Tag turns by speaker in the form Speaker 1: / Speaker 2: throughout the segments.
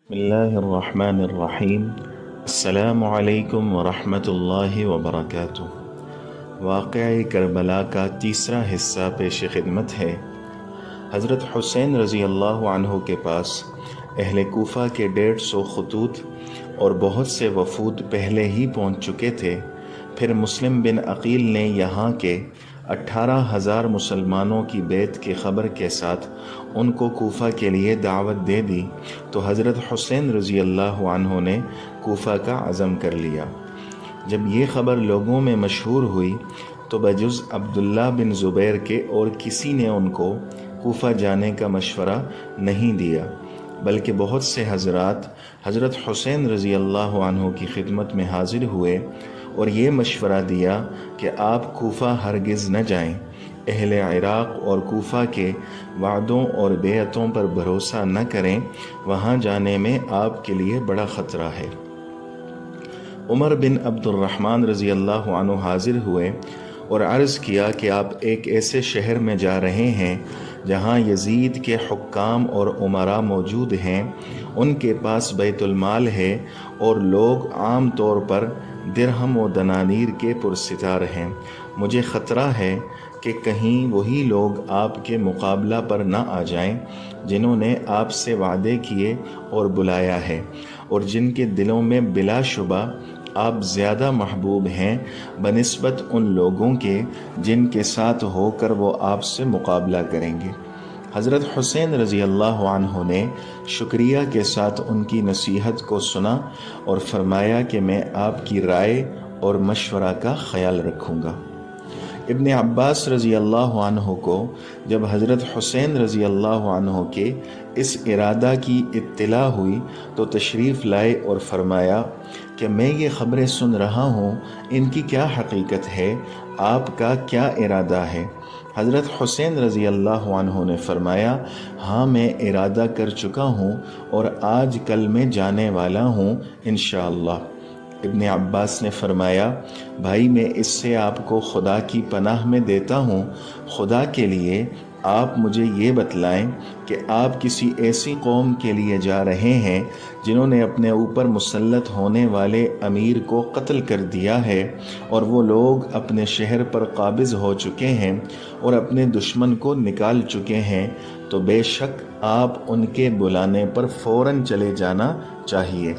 Speaker 1: بسم اللہ الرحمن الرحیم۔ السلام علیکم ورحمۃ اللہ وبرکاتہ۔ واقعہ کربلا کا تیسرا حصہ پیش خدمت ہے۔ حضرت حسین رضی اللہ عنہ کے پاس اہل کوفہ کے 150 خطوط اور بہت سے وفود پہلے ہی پہنچ چکے تھے۔ پھر مسلم بن عقیل نے یہاں کے 18,000 مسلمانوں کی بیعت کی خبر کے ساتھ ان کو کوفہ کے لیے دعوت دے دی، تو حضرت حسین رضی اللہ عنہ نے کوفہ کا عزم کر لیا۔ جب یہ خبر لوگوں میں مشہور ہوئی تو بجز عبداللہ بن زبیر کے اور کسی نے ان کو کوفہ جانے کا مشورہ نہیں دیا، بلکہ بہت سے حضرات حضرت حسین رضی اللہ عنہ کی خدمت میں حاضر ہوئے اور یہ مشورہ دیا کہ آپ کوفہ ہرگز نہ جائیں۔ اہل عراق اور کوفہ کے وعدوں اور بیعتوں پر بھروسہ نہ کریں، وہاں جانے میں آپ کے لیے بڑا خطرہ ہے۔ عمر بن عبد الرحمن رضی اللہ عنہ حاضر ہوئے اور عرض کیا کہ آپ ایک ایسے شہر میں جا رہے ہیں جہاں یزید کے حکام اور امراء موجود ہیں، ان کے پاس بیت المال ہے اور لوگ عام طور پر درہم و دنانیر کے پرستار ہیں۔ مجھے خطرہ ہے کہ کہیں وہی لوگ آپ کے مقابلہ پر نہ آ جائیں جنہوں نے آپ سے وعدے کیے اور بلایا ہے، اور جن کے دلوں میں بلا شبہ آپ زیادہ محبوب ہیں بنسبت ان لوگوں کے جن کے ساتھ ہو کر وہ آپ سے مقابلہ کریں گے۔ حضرت حسین رضی اللہ عنہ نے شکریہ کے ساتھ ان کی نصیحت کو سنا اور فرمایا کہ میں آپ کی رائے اور مشورہ کا خیال رکھوں گا۔ ابن عباس رضی اللہ عنہ کو جب حضرت حسین رضی اللہ عنہ کے اس ارادہ کی اطلاع ہوئی تو تشریف لائے اور فرمایا کہ میں یہ خبریں سن رہا ہوں، ان کی کیا حقیقت ہے، آپ کا کیا ارادہ ہے؟ حضرت حسین رضی اللہ عنہ نے فرمایا، ہاں میں ارادہ کر چکا ہوں اور آج کل میں جانے والا ہوں انشاءاللہ۔ ابن عباس نے فرمایا، بھائی میں اس سے آپ کو خدا کی پناہ میں دیتا ہوں، خدا کے لیے آپ مجھے یہ بتلائیں کہ آپ کسی ایسی قوم کے لیے جا رہے ہیں جنہوں نے اپنے اوپر مسلط ہونے والے امیر کو قتل کر دیا ہے اور وہ لوگ اپنے شہر پر قابض ہو چکے ہیں اور اپنے دشمن کو نکال چکے ہیں، تو بے شک آپ ان کے بلانے پر فوراً چلے جانا چاہیے۔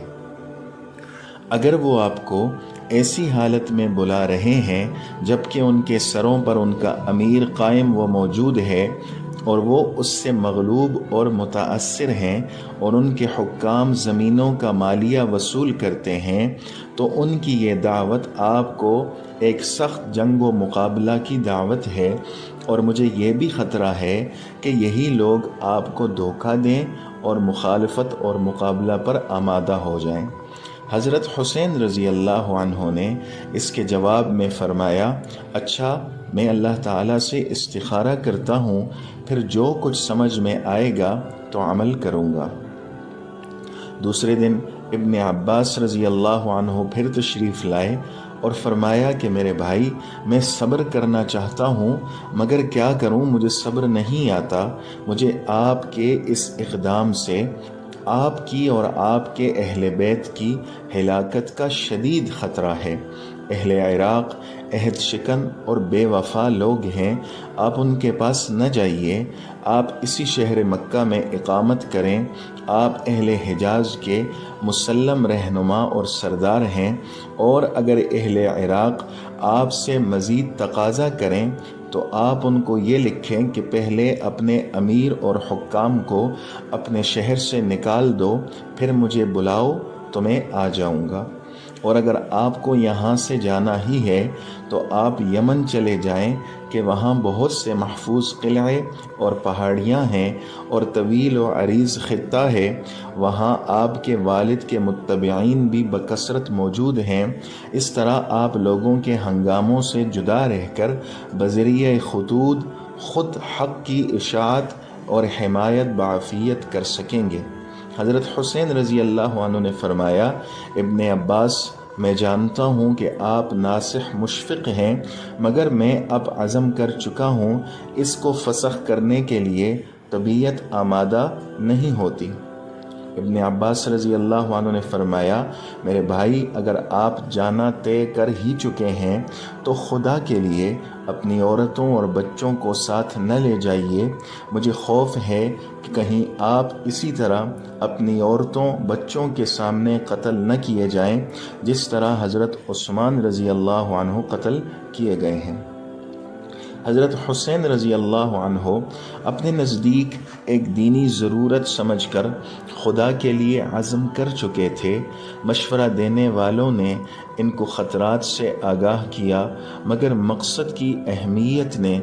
Speaker 1: اگر وہ آپ کو ایسی حالت میں بلا رہے ہیں جبکہ ان کے سروں پر ان کا امیر قائم و موجود ہے اور وہ اس سے مغلوب اور متاثر ہیں اور ان کے حکام زمینوں کا مالیہ وصول کرتے ہیں، تو ان کی یہ دعوت آپ کو ایک سخت جنگ و مقابلہ کی دعوت ہے، اور مجھے یہ بھی خطرہ ہے کہ یہی لوگ آپ کو دھوکہ دیں اور مخالفت اور مقابلہ پر آمادہ ہو جائیں۔ حضرت حسین رضی اللہ عنہ نے اس کے جواب میں فرمایا، اچھا میں اللہ تعالیٰ سے استخارہ کرتا ہوں، پھر جو کچھ سمجھ میں آئے گا تو عمل کروں گا۔ دوسرے دن ابن عباس رضی اللہ عنہ پھر تشریف لائے اور فرمایا کہ میرے بھائی میں صبر کرنا چاہتا ہوں، مگر کیا کروں، مجھے صبر نہیں آتا۔ مجھے آپ کے اس اقدام سے آپ کی اور آپ کے اہل بیت کی ہلاکت کا شدید خطرہ ہے۔ اہل عراق عہد شکن اور بے وفا لوگ ہیں، آپ ان کے پاس نہ جائیے، آپ اسی شہر مکہ میں اقامت کریں۔ آپ اہل حجاز کے مسلم رہنما اور سردار ہیں، اور اگر اہل عراق آپ سے مزید تقاضا کریں تو آپ ان کو یہ لکھیں کہ پہلے اپنے امیر اور حکام کو اپنے شہر سے نکال دو، پھر مجھے بلاؤ تو میں آ جاؤں گا، اور اگر آپ کو یہاں سے جانا ہی ہے تو آپ یمن چلے جائیں کہ وہاں بہت سے محفوظ قلعے اور پہاڑیاں ہیں اور طویل و عریض خطہ ہے، وہاں آپ کے والد کے متبعین بھی بکثرت موجود ہیں۔ اس طرح آپ لوگوں کے ہنگاموں سے جدا رہ کر بذریعہ خطوط خود حق کی اشاعت اور حمایت بعافیت کر سکیں گے۔ حضرت حسین رضی اللہ عنہ نے فرمایا، ابن عباس میں جانتا ہوں کہ آپ ناصح مشفق ہیں، مگر میں اب عزم کر چکا ہوں، اس کو فسخ کرنے کے لیے طبیعت آمادہ نہیں ہوتی۔ ابن عباس رضی اللہ عنہ نے فرمایا میرے بھائی اگر آپ جانا طے کر ہی چکے ہیں تو خدا کے لیے اپنی عورتوں اور بچوں کو ساتھ نہ لے جائیے، مجھے خوف ہے کہ کہیں آپ اسی طرح اپنی عورتوں بچوں کے سامنے قتل نہ کیے جائیں جس طرح حضرت عثمان رضی اللہ عنہ قتل کیے گئے ہیں۔ حضرت حسین رضی اللہ عنہ اپنے نزدیک ایک دینی ضرورت سمجھ کر خدا کے لیے عزم کر چکے تھے۔ مشورہ دینے والوں نے ان کو خطرات سے آگاہ کیا، مگر مقصد کی اہمیت نے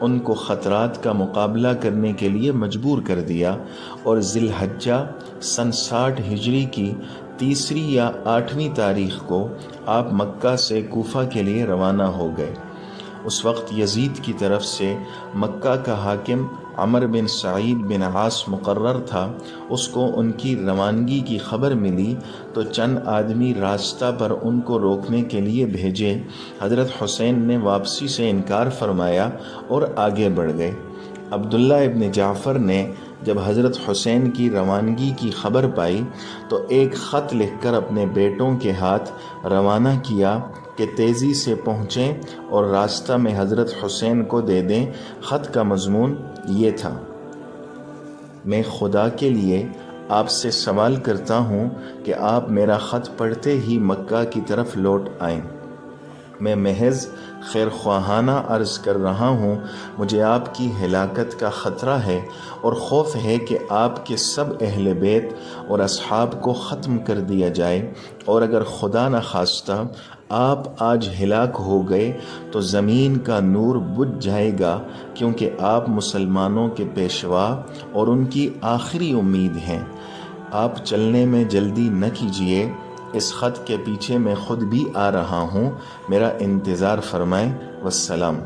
Speaker 1: ان کو خطرات کا مقابلہ کرنے کے لیے مجبور کر دیا، اور ذی الحجہ سن 60 ہجری کی 3 یا 8 تاریخ کو آپ مکہ سے کوفہ کے لیے روانہ ہو گئے۔ اس وقت یزید کی طرف سے مکہ کا حاکم عمر بن سعید بن عاص مقرر تھا۔ اس کو ان کی روانگی کی خبر ملی تو چند آدمی راستہ پر ان کو روکنے کے لیے بھیجے۔ حضرت حسین نے واپسی سے انکار فرمایا اور آگے بڑھ گئے۔ عبداللہ ابن جعفر نے جب حضرت حسین کی روانگی کی خبر پائی تو ایک خط لکھ کر اپنے بیٹوں کے ہاتھ روانہ کیا کہ تیزی سے پہنچیں اور راستہ میں حضرت حسین کو دے دیں۔ خط کا مضمون یہ تھا: میں خدا کے لیے آپ سے سوال کرتا ہوں کہ آپ میرا خط پڑھتے ہی مکہ کی طرف لوٹ آئیں۔ میں محض خیر خواہانہ عرض کر رہا ہوں، مجھے آپ کی ہلاکت کا خطرہ ہے اور خوف ہے کہ آپ کے سب اہل بیت اور اصحاب کو ختم کر دیا جائے، اور اگر خدا نخواستہ آپ آج ہلاک ہو گئے تو زمین کا نور بجھ جائے گا، کیونکہ آپ مسلمانوں کے پیشوا اور ان کی آخری امید ہیں۔ آپ چلنے میں جلدی نہ کیجیے، اس خط کے پیچھے میں خود بھی آ رہا ہوں، میرا انتظار فرمائیں، والسلام۔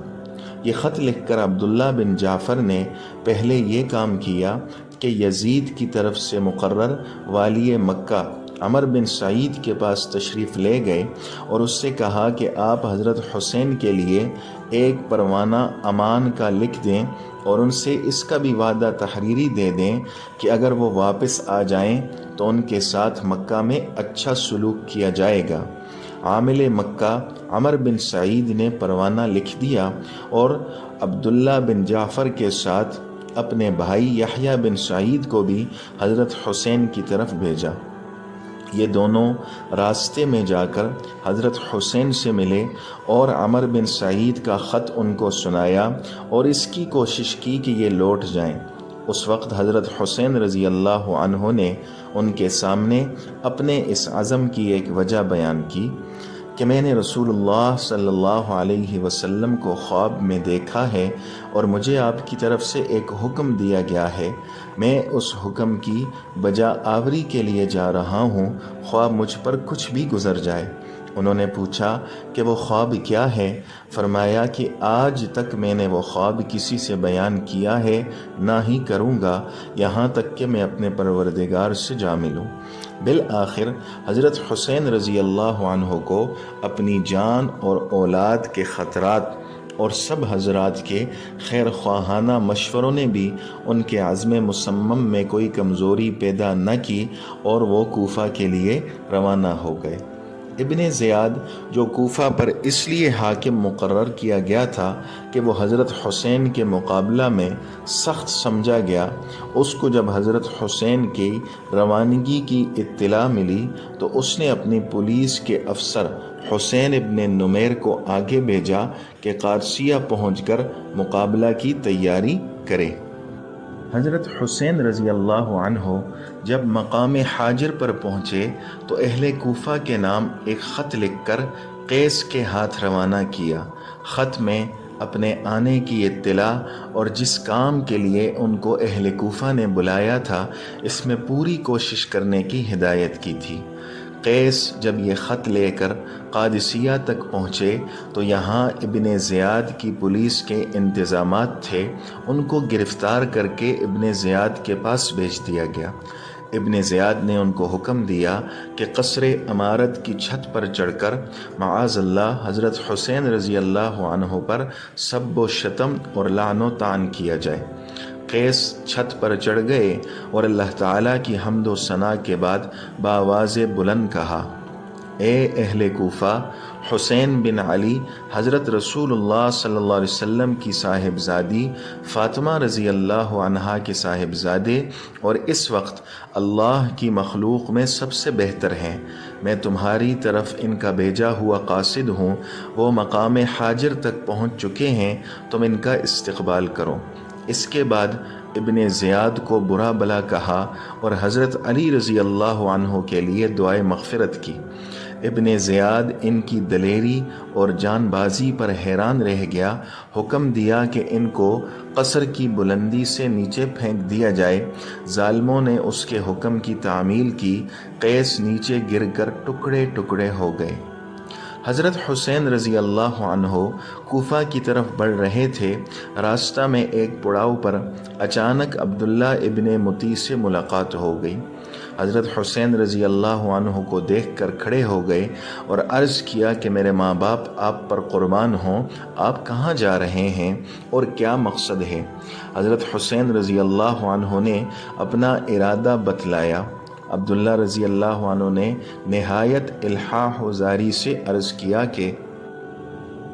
Speaker 1: یہ خط لکھ کر عبداللہ بن جعفر نے پہلے یہ کام کیا کہ یزید کی طرف سے مقرر والی مکہ عمر بن سعید کے پاس تشریف لے گئے اور اس سے کہا کہ آپ حضرت حسین کے لیے ایک پروانہ امان کا لکھ دیں اور ان سے اس کا بھی وعدہ تحریری دے دیں کہ اگر وہ واپس آ جائیں تو ان کے ساتھ مکہ میں اچھا سلوک کیا جائے گا۔ عامل مکہ عمر بن سعید نے پروانہ لکھ دیا اور عبداللہ بن جعفر کے ساتھ اپنے بھائی یحییٰ بن سعید کو بھی حضرت حسین کی طرف بھیجا۔ یہ دونوں راستے میں جا کر حضرت حسین سے ملے اور عمر بن سعید کا خط ان کو سنایا اور اس کی کوشش کی کہ یہ لوٹ جائیں۔ اس وقت حضرت حسین رضی اللہ عنہ نے ان کے سامنے اپنے اس عزم کی ایک وجہ بیان کی کہ میں نے رسول اللہ صلی اللہ علیہ وسلم کو خواب میں دیکھا ہے اور مجھے آپ کی طرف سے ایک حکم دیا گیا ہے، میں اس حکم کی بجا آوری کے لیے جا رہا ہوں، خواہ مجھ پر کچھ بھی گزر جائے۔ انہوں نے پوچھا کہ وہ خواب کیا ہے؟ فرمایا کہ آج تک میں نے وہ خواب کسی سے بیان کیا ہے نہ ہی کروں گا، یہاں تک کہ میں اپنے پروردگار سے جا ملوں۔ بالآخر حضرت حسین رضی اللہ عنہ کو اپنی جان اور اولاد کے خطرات اور سب حضرات کے خیر خواہانہ مشوروں نے بھی ان کے عزم مصمم میں کوئی کمزوری پیدا نہ کی اور وہ کوفہ کے لیے روانہ ہو گئے۔ ابن زیاد جو کوفہ پر اس لیے حاکم مقرر کیا گیا تھا کہ وہ حضرت حسین کے مقابلہ میں سخت سمجھا گیا، اس کو جب حضرت حسین کی روانگی کی اطلاع ملی تو اس نے اپنی پولیس کے افسر حسین ابن نمیر کو آگے بھیجا کہ قادسیہ پہنچ کر مقابلہ کی تیاری کرے۔ حضرت حسین رضی اللہ عنہ جب مقام حاجر پر پہنچے تو اہل کوفہ کے نام ایک خط لکھ کر قیس کے ہاتھ روانہ کیا۔ خط میں اپنے آنے کی اطلاع اور جس کام کے لیے ان کو اہل کوفہ نے بلایا تھا اس میں پوری کوشش کرنے کی ہدایت کی تھی۔ قیس جب یہ خط لے کر قادسیہ تک پہنچے تو یہاں ابن زیاد کی پولیس کے انتظامات تھے، ان کو گرفتار کر کے ابن زیاد کے پاس بھیج دیا گیا۔ ابن زیاد نے ان کو حکم دیا کہ قصر امارت کی چھت پر چڑھ کر معاذ اللہ حضرت حسین رضی اللہ عنہ پر سب و شتم اور لعن و طعن کیا جائے۔ قیس چھت پر چڑھ گئے اور اللہ تعالیٰ کی حمد و ثنا کے بعد بآواز بلند کہا، اے اہل کوفہ، حسین بن علی حضرت رسول اللہ صلی اللہ علیہ وسلم کی صاحبزادی فاطمہ رضی اللہ عنہا کے صاحبزادے اور اس وقت اللہ کی مخلوق میں سب سے بہتر ہیں، میں تمہاری طرف ان کا بھیجا ہوا قاصد ہوں، وہ مقام حاجر تک پہنچ چکے ہیں، تم ان کا استقبال کرو۔ اس کے بعد ابن زیاد کو برا بلا کہا اور حضرت علی رضی اللہ عنہ کے لیے دعائے مغفرت کی۔ ابن زیاد ان کی دلیری اور جان بازی پر حیران رہ گیا، حکم دیا کہ ان کو قصر کی بلندی سے نیچے پھینک دیا جائے۔ ظالموں نے اس کے حکم کی تعمیل کی، قیس نیچے گر کر ٹکڑے ٹکڑے ہو گئے۔ حضرت حسین رضی اللہ عنہ کوفہ کی طرف بڑھ رہے تھے، راستہ میں ایک پڑاؤ پر اچانک عبداللہ ابن مطیع سے ملاقات ہو گئی۔ حضرت حسین رضی اللہ عنہ کو دیکھ کر کھڑے ہو گئے اور عرض کیا کہ میرے ماں باپ آپ پر قربان ہوں، آپ کہاں جا رہے ہیں اور کیا مقصد ہے؟ حضرت حسین رضی اللہ عنہ نے اپنا ارادہ بتلایا۔ عبداللہ رضی اللہ عنہ نے نہایت الحاح و زاری سے عرض کیا کہ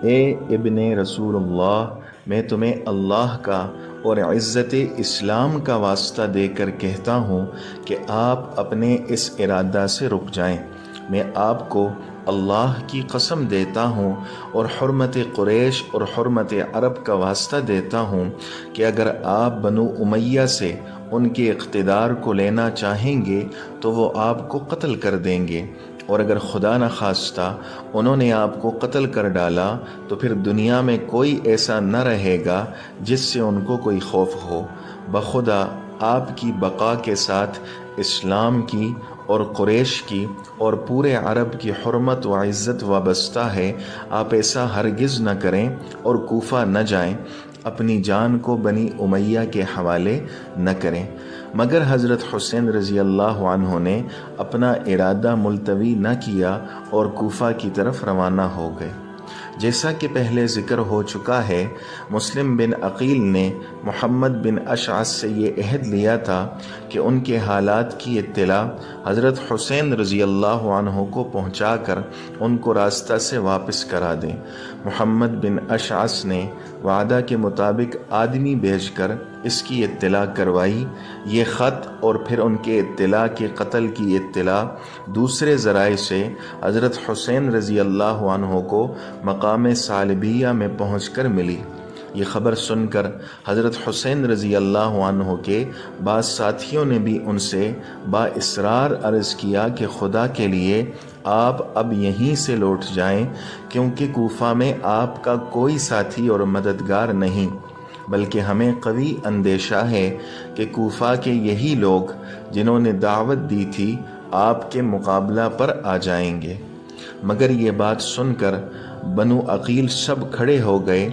Speaker 1: اے ابن رسول اللہ، میں تمہیں اللہ کا اور عزت اسلام کا واسطہ دے کر کہتا ہوں کہ آپ اپنے اس ارادہ سے رک جائیں۔ میں آپ کو اللہ کی قسم دیتا ہوں اور حرمت قریش اور حرمت عرب کا واسطہ دیتا ہوں کہ اگر آپ بنو امیہ سے ان کے اقتدار کو لینا چاہیں گے تو وہ آپ کو قتل کر دیں گے، اور اگر خدا نخواستہ انہوں نے آپ کو قتل کر ڈالا تو پھر دنیا میں کوئی ایسا نہ رہے گا جس سے ان کو کوئی خوف ہو۔ بخدا آپ کی بقا کے ساتھ اسلام کی اور قریش کی اور پورے عرب کی حرمت و عزت وابستہ ہے، آپ ایسا ہرگز نہ کریں اور کوفہ نہ جائیں، اپنی جان کو بنی امیہ کے حوالے نہ کریں۔ مگر حضرت حسین رضی اللہ عنہ نے اپنا ارادہ ملتوی نہ کیا اور کوفہ کی طرف روانہ ہو گئے۔ جیسا کہ پہلے ذکر ہو چکا ہے، مسلم بن عقیل نے محمد بن اشعث سے یہ عہد لیا تھا کہ ان کے حالات کی اطلاع حضرت حسین رضی اللہ عنہ کو پہنچا کر ان کو راستہ سے واپس کرا دیں۔ محمد بن اشعث نے وعدہ کے مطابق آدمی بھیج کر اس کی اطلاع کروائی۔ یہ خط اور پھر ان کے اطلاع کے قتل کی اطلاع دوسرے ذرائع سے حضرت حسین رضی اللہ عنہ کو مقام صالبیہ میں پہنچ کر ملی۔ یہ خبر سن کر حضرت حسین رضی اللہ عنہ کے بعض ساتھیوں نے بھی ان سے با اصرار عرض کیا کہ خدا کے لیے آپ اب یہیں سے لوٹ جائیں، کیونکہ کوفہ میں آپ کا کوئی ساتھی اور مددگار نہیں، بلکہ ہمیں قوی اندیشہ ہے کہ کوفہ کے یہی لوگ جنہوں نے دعوت دی تھی آپ کے مقابلہ پر آ جائیں گے۔ مگر یہ بات سن کر بنو عقیل سب کھڑے ہو گئے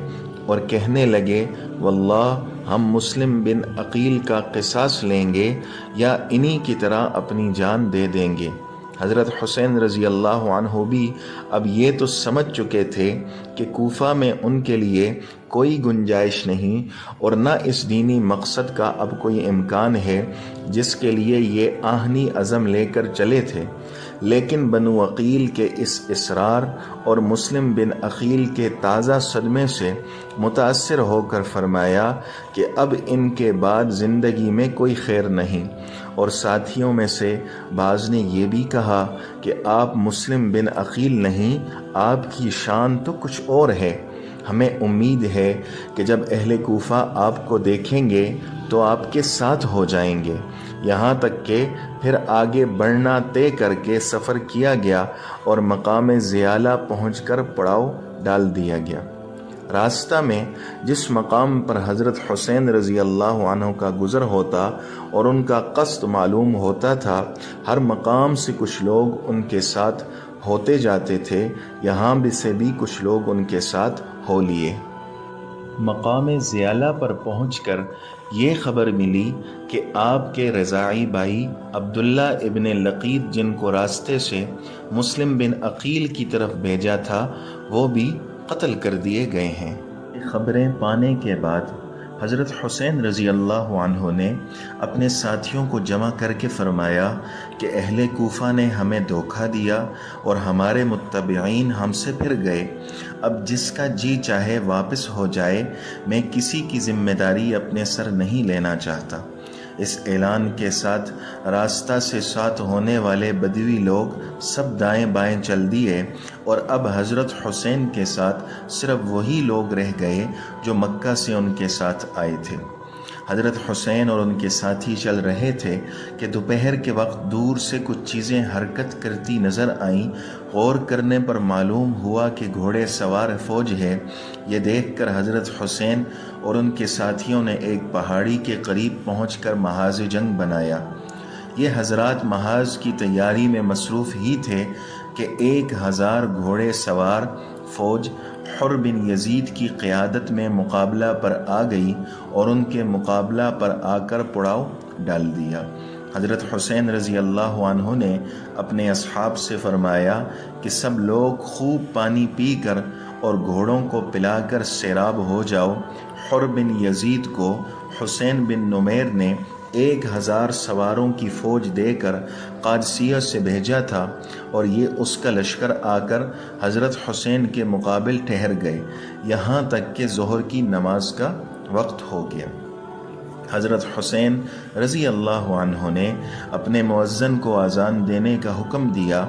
Speaker 1: اور کہنے لگے، واللہ ہم مسلم بن عقیل کا قصاص لیں گے یا انہی کی طرح اپنی جان دے دیں گے۔ حضرت حسین رضی اللہ عنہ بھی اب یہ تو سمجھ چکے تھے کہ کوفہ میں ان کے لیے کوئی گنجائش نہیں اور نہ اس دینی مقصد کا اب کوئی امکان ہے جس کے لیے یہ آہنی عزم لے کر چلے تھے، لیکن بنو عقیل کے اس اصرار اور مسلم بن عقیل کے تازہ صدمے سے متاثر ہو کر فرمایا کہ اب ان کے بعد زندگی میں کوئی خیر نہیں، اور ساتھیوں میں سے بعض نے یہ بھی کہا کہ آپ مسلم بن عقیل نہیں، آپ کی شان تو کچھ اور ہے، ہمیں امید ہے کہ جب اہل کوفہ آپ کو دیکھیں گے تو آپ کے ساتھ ہو جائیں گے۔ یہاں تک کہ پھر آگے بڑھنا طے کر کے سفر کیا گیا اور مقام زیالہ پہنچ کر پڑاؤ ڈال دیا گیا۔ راستہ میں جس مقام پر حضرت حسین رضی اللہ عنہ کا گزر ہوتا اور ان کا قصد معلوم ہوتا تھا، ہر مقام سے کچھ لوگ ان کے ساتھ ہوتے جاتے تھے، یہاں بھی کچھ لوگ ان کے ساتھ ہو لیے۔ مقام زیالہ پر پہنچ کر یہ خبر ملی کہ آپ کے رضاعی بھائی عبداللہ ابن لقیط، جن کو راستے سے مسلم بن عقیل کی طرف بھیجا تھا، وہ بھی قتل کر دیے گئے ہیں۔ خبریں پانے کے بعد حضرت حسین رضی اللہ عنہ نے اپنے ساتھیوں کو جمع کر کے فرمایا کہ اہل کوفہ نے ہمیں دھوکہ دیا اور ہمارے متبعین ہم سے پھر گئے۔ اب جس کا جی چاہے واپس ہو جائے، میں کسی کی ذمہ داری اپنے سر نہیں لینا چاہتا۔ اس اعلان کے ساتھ راستہ سے ساتھ ہونے والے بدوی لوگ سب دائیں بائیں چل دیے، اور اب حضرت حسین کے ساتھ صرف وہی لوگ رہ گئے جو مکہ سے ان کے ساتھ آئے تھے۔ حضرت حسین اور ان کے ساتھی چل رہے تھے کہ دوپہر کے وقت دور سے کچھ چیزیں حرکت کرتی نظر آئیں۔ غور کرنے پر معلوم ہوا کہ گھوڑے سوار فوج ہے۔ یہ دیکھ کر حضرت حسین اور ان کے ساتھیوں نے ایک پہاڑی کے قریب پہنچ کر محاذ جنگ بنایا۔ یہ حضرات محاذ کی تیاری میں مصروف ہی تھے کہ 1000 گھوڑے سوار فوج حر بن یزید کی قیادت میں مقابلہ پر آ گئی اور ان کے مقابلہ پر آ کر پڑاؤ ڈال دیا۔ حضرت حسین رضی اللہ عنہ نے اپنے اصحاب سے فرمایا کہ سب لوگ خوب پانی پی کر اور گھوڑوں کو پلا کر سیراب ہو جاؤ۔ حر بن یزید کو حسین بن نمیر نے 1000 سواروں کی فوج دے کر قادسیہ سے بھیجا تھا، اور یہ اس کا لشکر آ کر حضرت حسین کے مقابل ٹھہر گئے، یہاں تک کہ ظہر کی نماز کا وقت ہو گیا۔ حضرت حسین رضی اللہ عنہ نے اپنے مؤذن کو اذان دینے کا حکم دیا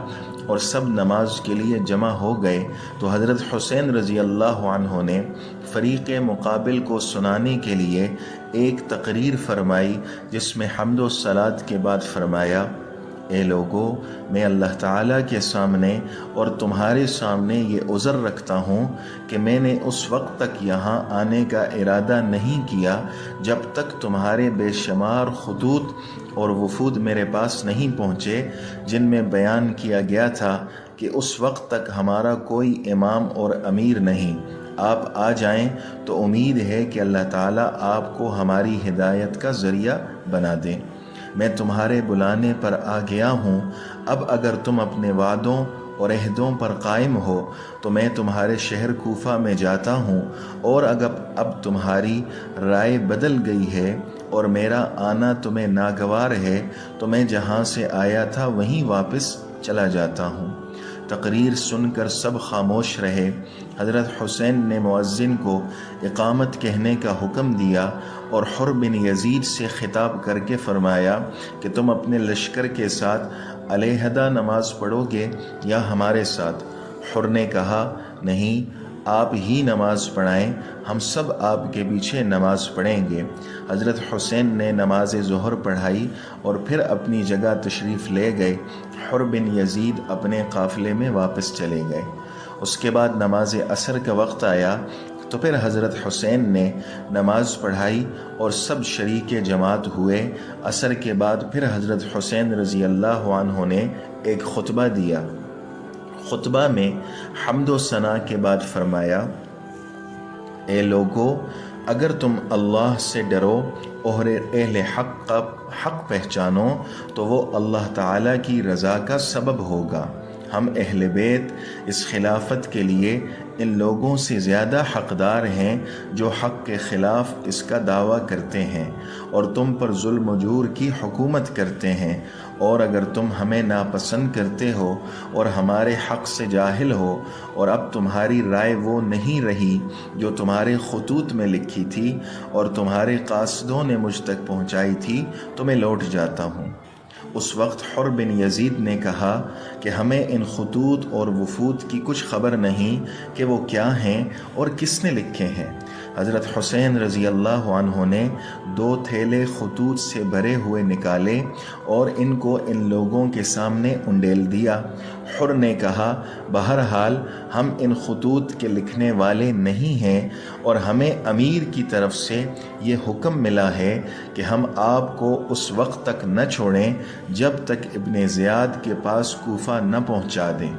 Speaker 1: اور سب نماز کے لیے جمع ہو گئے، تو حضرت حسین رضی اللہ عنہ نے فریق مقابل کو سنانے کے لیے ایک تقریر فرمائی، جس میں حمد و صلات کے بعد فرمایا: اے لوگو، میں اللہ تعالیٰ کے سامنے اور تمہارے سامنے یہ عذر رکھتا ہوں کہ میں نے اس وقت تک یہاں آنے کا ارادہ نہیں کیا جب تک تمہارے بے شمار خطوط اور وفود میرے پاس نہیں پہنچے، جن میں بیان کیا گیا تھا کہ اس وقت تک ہمارا کوئی امام اور امیر نہیں۔ آپ آ جائیں تو امید ہے کہ اللہ تعالیٰ آپ کو ہماری ہدایت کا ذریعہ بنا دیں۔ میں تمہارے بلانے پر آ گیا ہوں۔ اب اگر تم اپنے وعدوں اور عہدوں پر قائم ہو تو میں تمہارے شہر کوفہ میں جاتا ہوں، اور اگر اب تمہاری رائے بدل گئی ہے اور میرا آنا تمہیں ناگوار ہے تو میں جہاں سے آیا تھا وہیں واپس چلا جاتا ہوں۔ تقریر سن کر سب خاموش رہے۔ حضرت حسین نے مؤذن کو اقامت کہنے کا حکم دیا اور حر بن یزید سے خطاب کر کے فرمایا کہ تم اپنے لشکر کے ساتھ علیحدہ نماز پڑھو گے یا ہمارے ساتھ؟ حر نے کہا، نہیں، آپ ہی نماز پڑھائیں، ہم سب آپ کے پیچھے نماز پڑھیں گے۔ حضرت حسین نے نماز ظہر پڑھائی اور پھر اپنی جگہ تشریف لے گئے۔ حر بن یزید اپنے قافلے میں واپس چلے گئے۔ اس کے بعد نماز عصر کا وقت آیا تو پھر حضرت حسین نے نماز پڑھائی اور سب شریک جماعت ہوئے۔ عصر کے بعد پھر حضرت حسین رضی اللہ عنہ نے ایک خطبہ دیا۔ خطبہ میں حمد و ثنا کے بعد فرمایا: اے لوگو، اگر تم اللہ سے ڈرو اور اہل حق کا حق پہچانو تو وہ اللہ تعالیٰ کی رضا کا سبب ہوگا۔ ہم اہل بیت اس خلافت کے لیے ان لوگوں سے زیادہ حقدار ہیں جو حق کے خلاف اس کا دعویٰ کرتے ہیں اور تم پر ظلم و جور کی حکومت کرتے ہیں، اور اگر تم ہمیں ناپسند کرتے ہو اور ہمارے حق سے جاہل ہو اور اب تمہاری رائے وہ نہیں رہی جو تمہارے خطوط میں لکھی تھی اور تمہارے قاصدوں نے مجھ تک پہنچائی تھی، تو میں لوٹ جاتا ہوں۔ اس وقت حر بن یزید نے کہا کہ ہمیں ان خطوط اور وفود کی کچھ خبر نہیں کہ وہ کیا ہیں اور کس نے لکھے ہیں۔ حضرت حسین رضی اللہ عنہ نے 2 تھیلے خطوط سے بھرے ہوئے نکالے اور ان کو ان لوگوں کے سامنے انڈیل دیا۔ حر نے کہا، بہرحال ہم ان خطوط کے لکھنے والے نہیں ہیں اور ہمیں امیر کی طرف سے یہ حکم ملا ہے کہ ہم آپ کو اس وقت تک نہ چھوڑیں جب تک ابن زیاد کے پاس کوفہ نہ پہنچا دیں۔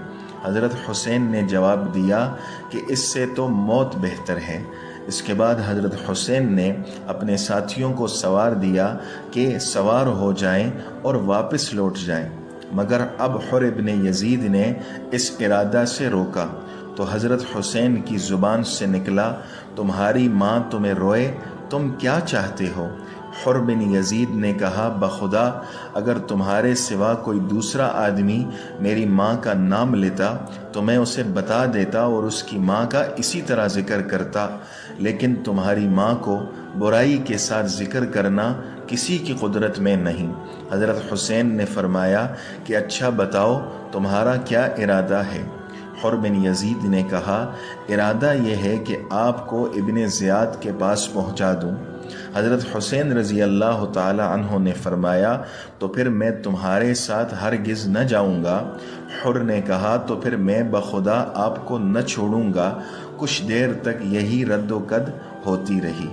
Speaker 1: حضرت حسین نے جواب دیا کہ اس سے تو موت بہتر ہے۔ اس کے بعد حضرت حسین نے اپنے ساتھیوں کو سوار دیا کہ سوار ہو جائیں اور واپس لوٹ جائیں، مگر اب حر ابن یزید نے اس ارادہ سے روکا تو حضرت حسین کی زبان سے نکلا، تمہاری ماں تمہیں روئے تم کیا چاہتے ہو؟ حر بن یزید نے کہا بخدا اگر تمہارے سوا کوئی دوسرا آدمی میری ماں کا نام لیتا تو میں اسے بتا دیتا اور اس کی ماں کا اسی طرح ذکر کرتا، لیکن تمہاری ماں کو برائی کے ساتھ ذکر کرنا کسی کی قدرت میں نہیں۔ حضرت حسین نے فرمایا کہ اچھا بتاؤ تمہارا کیا ارادہ ہے؟ حر بن یزید نے کہا ارادہ یہ ہے کہ آپ کو ابن زیاد کے پاس پہنچا دوں۔ حضرت حسین رضی اللہ تعالی عنہ نے فرمایا تو پھر میں تمہارے ساتھ ہرگز نہ جاؤں گا۔ حر نے کہا تو پھر میں بخدا آپ کو نہ چھوڑوں گا۔ کچھ دیر تک یہی رد و قد ہوتی رہی۔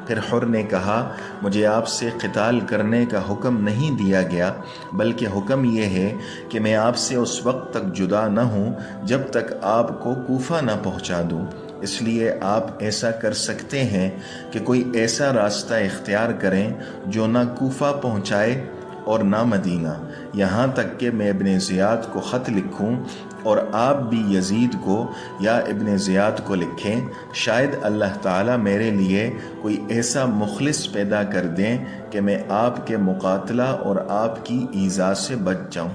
Speaker 1: پھر حر نے کہا مجھے آپ سے قتال کرنے کا حکم نہیں دیا گیا، بلکہ حکم یہ ہے کہ میں آپ سے اس وقت تک جدا نہ ہوں جب تک آپ کو کوفہ نہ پہنچا دوں۔ اس لیے آپ ایسا کر سکتے ہیں کہ کوئی ایسا راستہ اختیار کریں جو نہ کوفہ پہنچائے اور نہ مدینہ، یہاں تک کہ میں ابن زیاد کو خط لکھوں اور آپ بھی یزید کو یا ابن زیاد کو لکھیں، شاید اللہ تعالیٰ میرے لیے کوئی ایسا مخلص پیدا کر دیں کہ میں آپ کے مقاتلہ اور آپ کی ایذا سے بچ جاؤں۔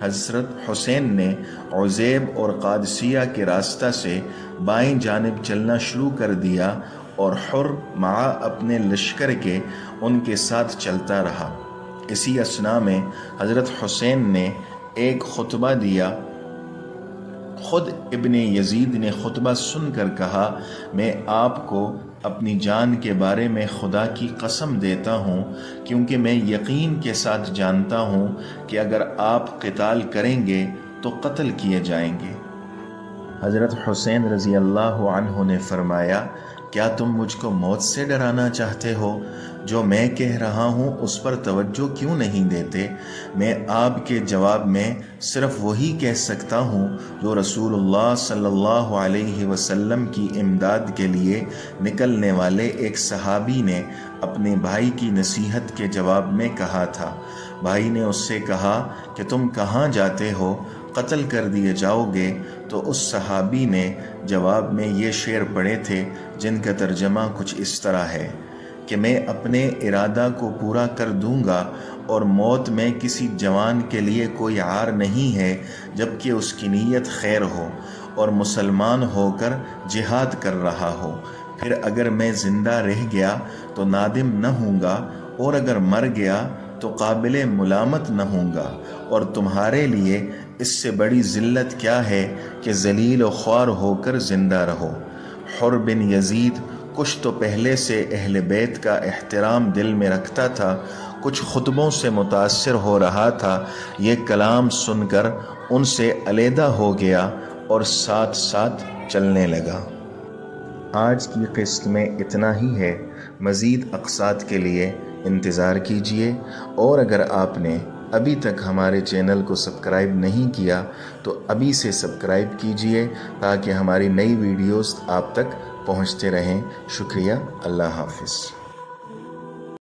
Speaker 1: حضرت حسین نے عزیب اور قادسیہ کے راستہ سے بائیں جانب چلنا شروع کر دیا اور حر مع اپنے لشکر کے ان کے ساتھ چلتا رہا۔ اسی اثناء میں حضرت حسین نے ایک خطبہ دیا۔ خود ابن یزید نے خطبہ سن کر کہا میں آپ کو اپنی جان کے بارے میں خدا کی قسم دیتا ہوں، کیونکہ میں یقین کے ساتھ جانتا ہوں کہ اگر آپ قتال کریں گے تو قتل کیے جائیں گے۔ حضرت حسین رضی اللہ عنہ نے فرمایا کیا تم مجھ کو موت سے ڈرانا چاہتے ہو؟ جو میں کہہ رہا ہوں اس پر توجہ کیوں نہیں دیتے؟ میں آپ کے جواب میں صرف وہی کہہ سکتا ہوں جو رسول اللہ صلی اللہ علیہ وسلم کی امداد کے لیے نکلنے والے ایک صحابی نے اپنے بھائی کی نصیحت کے جواب میں کہا تھا۔ بھائی نے اس سے کہا کہ تم کہاں جاتے ہو؟ قتل کر دیے جاؤ گے؟ تو اس صحابی نے جواب میں یہ شعر پڑھے تھے جن کا ترجمہ کچھ اس طرح ہے کہ میں اپنے ارادہ کو پورا کر دوں گا اور موت میں کسی جوان کے لیے کوئی عار نہیں ہے جبکہ اس کی نیت خیر ہو اور مسلمان ہو کر جہاد کر رہا ہو۔ پھر اگر میں زندہ رہ گیا تو نادم نہ ہوں گا اور اگر مر گیا تو قابل ملامت نہ ہوں گا، اور تمہارے لیے اس سے بڑی ذلت کیا ہے کہ ذلیل و خوار ہو کر زندہ رہو۔ حر بن یزید کچھ تو پہلے سے اہل بیت کا احترام دل میں رکھتا تھا، کچھ خطبوں سے متاثر ہو رہا تھا۔ یہ کلام سن کر ان سے علیحدہ ہو گیا اور ساتھ ساتھ چلنے لگا۔ آج کی قسط میں اتنا ہی ہے، مزید اقساط کے لیے انتظار کیجیے، اور اگر آپ نے ابھی تک ہمارے چینل کو سبسکرائب نہیں کیا تو ابھی سے سبسکرائب کیجیے تاکہ ہماری نئی ویڈیوز آپ تک پہنچتے رہیں۔ شکریہ، اللہ حافظ۔